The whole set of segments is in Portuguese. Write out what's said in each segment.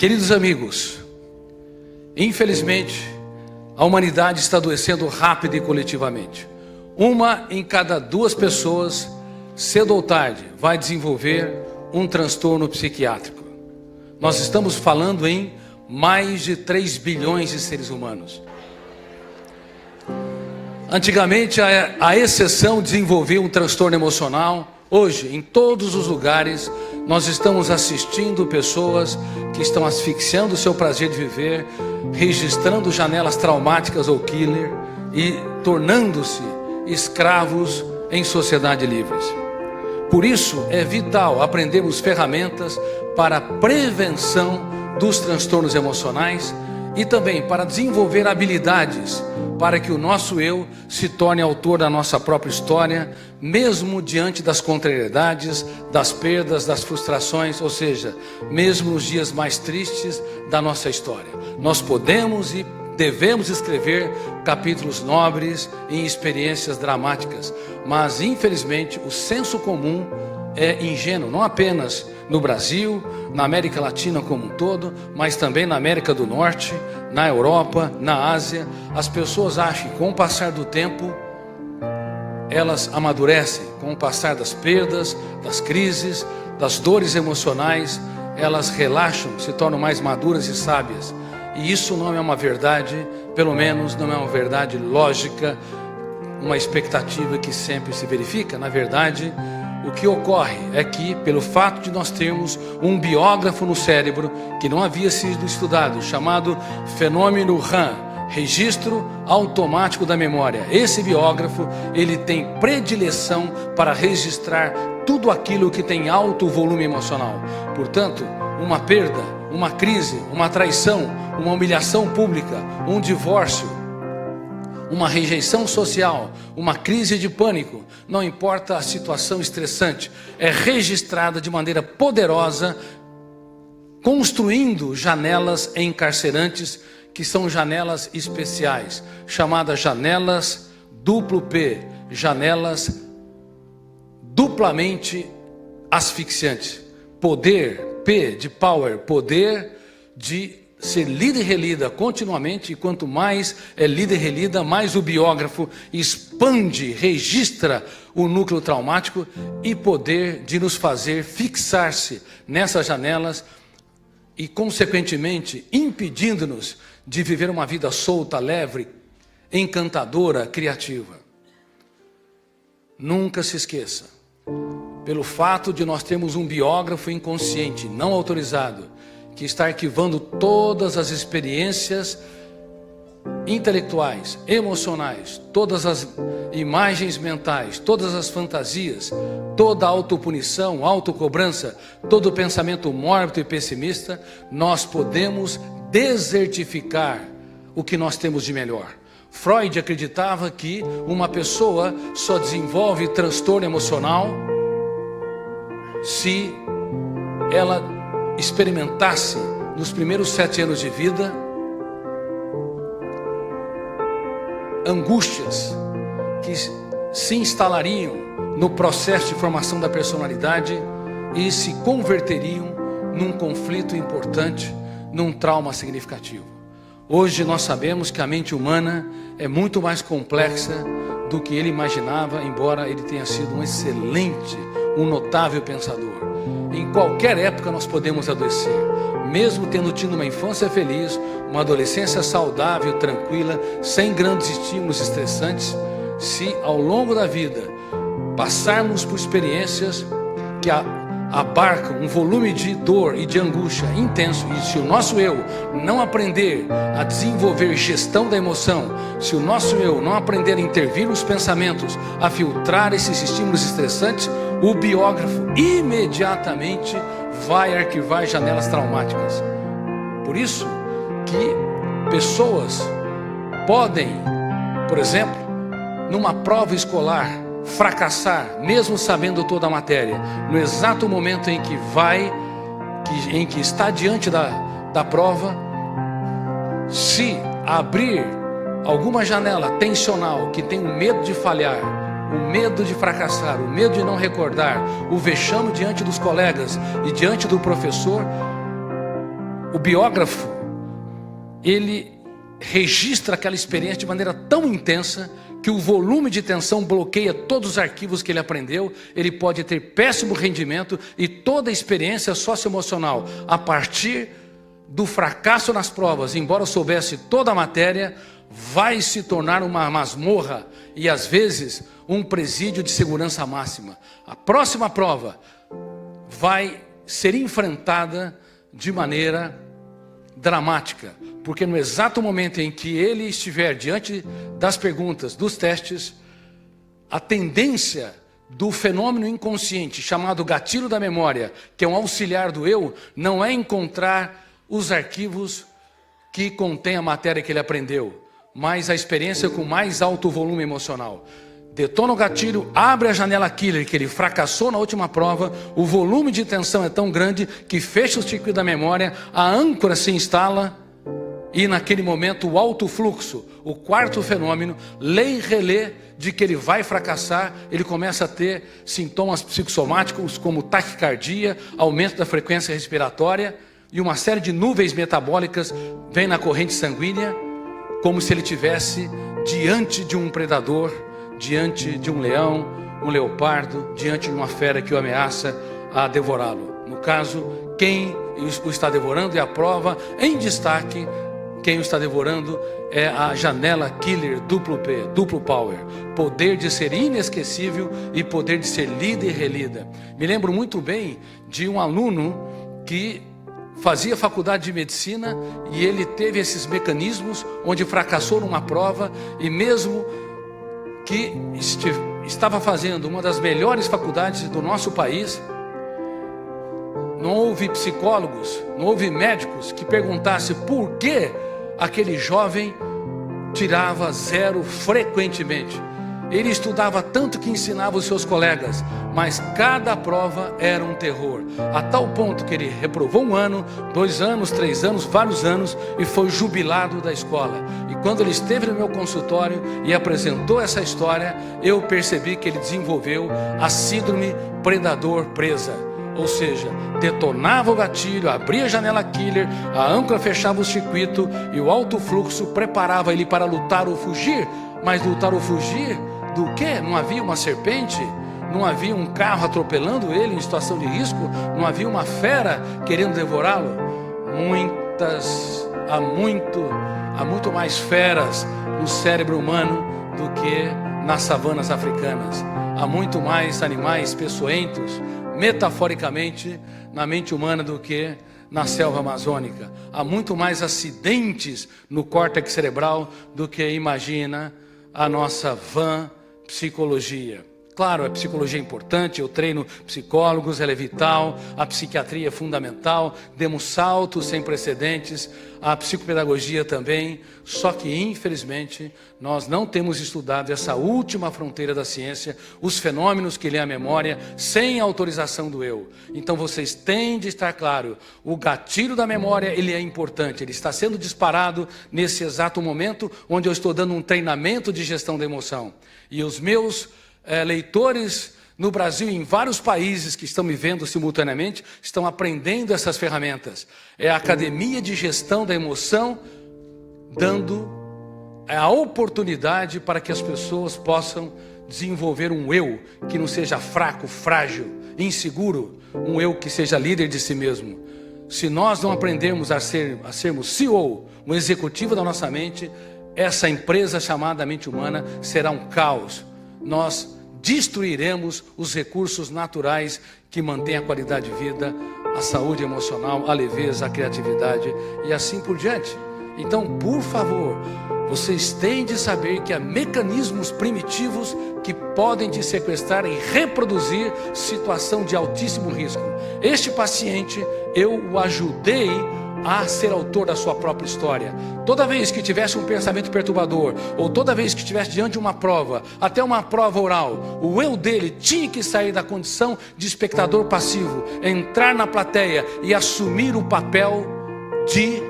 Queridos amigos, infelizmente, a humanidade está adoecendo rápido e coletivamente. Uma em cada 2 pessoas, cedo ou tarde, vai desenvolver um transtorno psiquiátrico. Nós estamos falando em mais de 3 bilhões de seres humanos. Antigamente, a exceção desenvolvia um transtorno emocional. Hoje, em todos os lugares, nós estamos assistindo pessoas que estão asfixiando o seu prazer de viver, registrando janelas traumáticas ou killer e tornando-se escravos em sociedade livres. Por isso, é vital aprendermos ferramentas para a prevenção dos transtornos emocionais e também para desenvolver habilidades para que o nosso eu se torne autor da nossa própria história, mesmo diante das contrariedades, das perdas, das frustrações, ou seja, mesmo nos dias mais tristes da nossa história. Nós podemos e devemos escrever capítulos nobres em experiências dramáticas, mas infelizmente o senso comum é ingênuo, não apenas no Brasil, na América Latina como um todo, mas também na América do Norte, na Europa, na Ásia. As pessoas acham que com o passar do tempo, elas amadurecem, com o passar das perdas, das crises, das dores emocionais, elas relaxam, se tornam mais maduras e sábias. E isso não é uma verdade, pelo menos não é uma verdade lógica, uma expectativa que sempre se verifica. Na verdade, o que ocorre é que, pelo fato de nós termos um biógrafo no cérebro que não havia sido estudado, chamado fenômeno RAM, registro automático da memória, esse biógrafo, ele tem predileção para registrar tudo aquilo que tem alto volume emocional. Portanto, uma perda, uma crise, uma traição, uma humilhação pública, um divórcio, uma rejeição social, uma crise de pânico, não importa a situação estressante, é registrada de maneira poderosa, construindo janelas encarcerantes, que são janelas especiais, chamadas janelas duplo P, janelas duplamente asfixiantes. Poder, P de power, poder de ser lida e relida continuamente, e quanto mais é lida e relida, mais o biógrafo expande, registra o núcleo traumático, e poder de nos fazer fixar-se nessas janelas e, consequentemente, impedindo-nos de viver uma vida solta, leve, encantadora, criativa. Nunca se esqueça, pelo fato de nós termos um biógrafo inconsciente, não autorizado, que está arquivando todas as experiências intelectuais, emocionais, todas as imagens mentais, todas as fantasias, toda a autopunição, autocobrança, todo o pensamento mórbido e pessimista, nós podemos desertificar o que nós temos de melhor. Freud acreditava que uma pessoa só desenvolve transtorno emocional se ela experimentasse nos primeiros 7 anos de vida angústias que se instalariam no processo de formação da personalidade e se converteriam num conflito importante, num trauma significativo. Hoje nós sabemos que a mente humana é muito mais complexa do que ele imaginava, embora ele tenha sido um excelente, um notável pensador. Em qualquer época nós podemos adoecer, mesmo tendo tido uma infância feliz, uma adolescência saudável, tranquila, sem grandes estímulos estressantes. Se ao longo da vida passarmos por experiências que abarcam um volume de dor e de angústia intenso, e se o nosso eu não aprender a desenvolver gestão da emoção, se o nosso eu não aprender a intervir nos pensamentos, a filtrar esses estímulos estressantes, o biógrafo imediatamente vai arquivar janelas traumáticas. Por isso que pessoas podem, por exemplo, numa prova escolar, fracassar, mesmo sabendo toda a matéria, no exato momento em que está diante da prova, se abrir alguma janela tensional que tem o medo de falhar, o medo de fracassar, o medo de não recordar, o vexame diante dos colegas e diante do professor, o biógrafo, ele registra aquela experiência de maneira tão intensa que o volume de tensão bloqueia todos os arquivos que ele aprendeu. Ele pode ter péssimo rendimento e toda a experiência socioemocional a partir do fracasso nas provas, embora soubesse toda a matéria, vai se tornar uma masmorra e às vezes um presídio de segurança máxima. A próxima prova vai ser enfrentada de maneira dramática, porque no exato momento em que ele estiver diante das perguntas, dos testes, a tendência do fenômeno inconsciente chamado gatilho da memória, que é um auxiliar do eu, não é encontrar os arquivos que contêm a matéria que ele aprendeu, mas a experiência com mais alto volume emocional. Detona o gatilho, abre a janela killer, que ele fracassou na última prova, o volume de tensão é tão grande que fecha o circuito da memória, a âncora se instala e naquele momento o alto fluxo, o quarto fenômeno, lê e relê de que ele vai fracassar, ele começa a ter sintomas psicossomáticos como taquicardia, aumento da frequência respiratória e uma série de nuvens metabólicas vem na corrente sanguínea, como se ele tivesse diante de um predador, diante de um leão, um leopardo, diante de uma fera que o ameaça a devorá-lo. No caso, quem o está devorando é a prova em destaque. Quem o está devorando é a janela killer duplo P, duplo power. Poder de ser inesquecível e poder de ser lida e relida. Me lembro muito bem de um aluno que fazia faculdade de medicina e ele teve esses mecanismos onde fracassou numa prova e mesmo que estava fazendo uma das melhores faculdades do nosso país, não houve psicólogos, não houve médicos que perguntassem por que aquele jovem tirava 0 frequentemente. Ele estudava tanto que ensinava os seus colegas, mas cada prova era um terror, a tal ponto que ele reprovou 1 ano, 2 anos, 3 anos, vários anos e foi jubilado da escola. E quando ele esteve no meu consultório e apresentou essa história, eu percebi que ele desenvolveu a síndrome predador-presa. Ou seja, detonava o gatilho, abria a janela killer, a âncora fechava o circuito e o alto fluxo preparava ele para lutar ou fugir. Mas lutar ou fugir do quê? Não havia uma serpente? Não havia um carro atropelando ele em situação de risco? Não havia uma fera querendo devorá-lo? Há muito mais feras no cérebro humano do que nas savanas africanas. Há muito mais animais peçonhentos, metaforicamente, na mente humana do que na selva amazônica. Há muito mais acidentes no córtex cerebral do que imagina a nossa vã psicologia. Claro, a psicologia é importante, eu treino psicólogos, ela é vital, a psiquiatria é fundamental, demos saltos sem precedentes, a psicopedagogia também, só que infelizmente nós não temos estudado essa última fronteira da ciência, os fenômenos que lêem a memória sem autorização do eu. Então vocês têm de estar claro, o gatilho da memória ele é importante, ele está sendo disparado nesse exato momento onde eu estou dando um treinamento de gestão da emoção. E os meus leitores no Brasil e em vários países que estão me vendo simultaneamente estão aprendendo essas ferramentas. É a Academia de Gestão da Emoção dando a oportunidade para que as pessoas possam desenvolver um eu que não seja fraco, frágil, inseguro, um eu que seja líder de si mesmo. Se nós não aprendermos a sermos CEO, um executivo da nossa mente, essa empresa chamada mente humana será um caos. Nós destruiremos os recursos naturais que mantêm a qualidade de vida, a saúde emocional, a leveza, a criatividade e assim por diante. Então, por favor, vocês têm de saber que há mecanismos primitivos que podem te sequestrar e reproduzir situação de altíssimo risco. Este paciente, eu o ajudei a ser autor da sua própria história. Toda vez que tivesse um pensamento perturbador, ou toda vez que estivesse diante de uma prova, até uma prova oral, o eu dele tinha que sair da condição de espectador passivo, entrar na plateia e assumir o papel de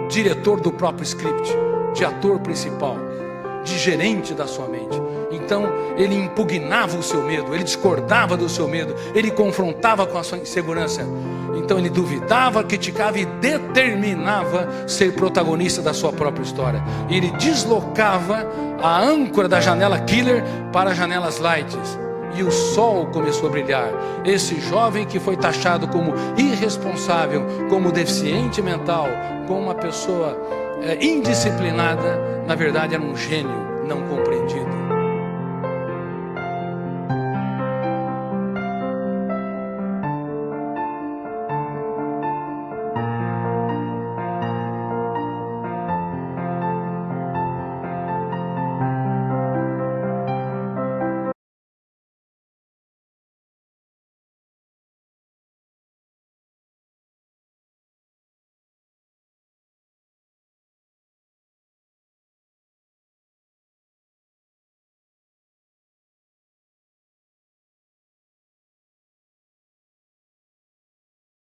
diretor do próprio script, de ator principal, de gerente da sua mente. Então ele impugnava o seu medo, ele discordava do seu medo, ele confrontava com a sua insegurança. Então ele duvidava, criticava e determinava ser protagonista da sua própria história. E ele deslocava a âncora da janela killer para janelas light. E o sol começou a brilhar. Esse jovem que foi taxado como irresponsável, como deficiente mental, como uma pessoa indisciplinada, na verdade era um gênio não compreendido.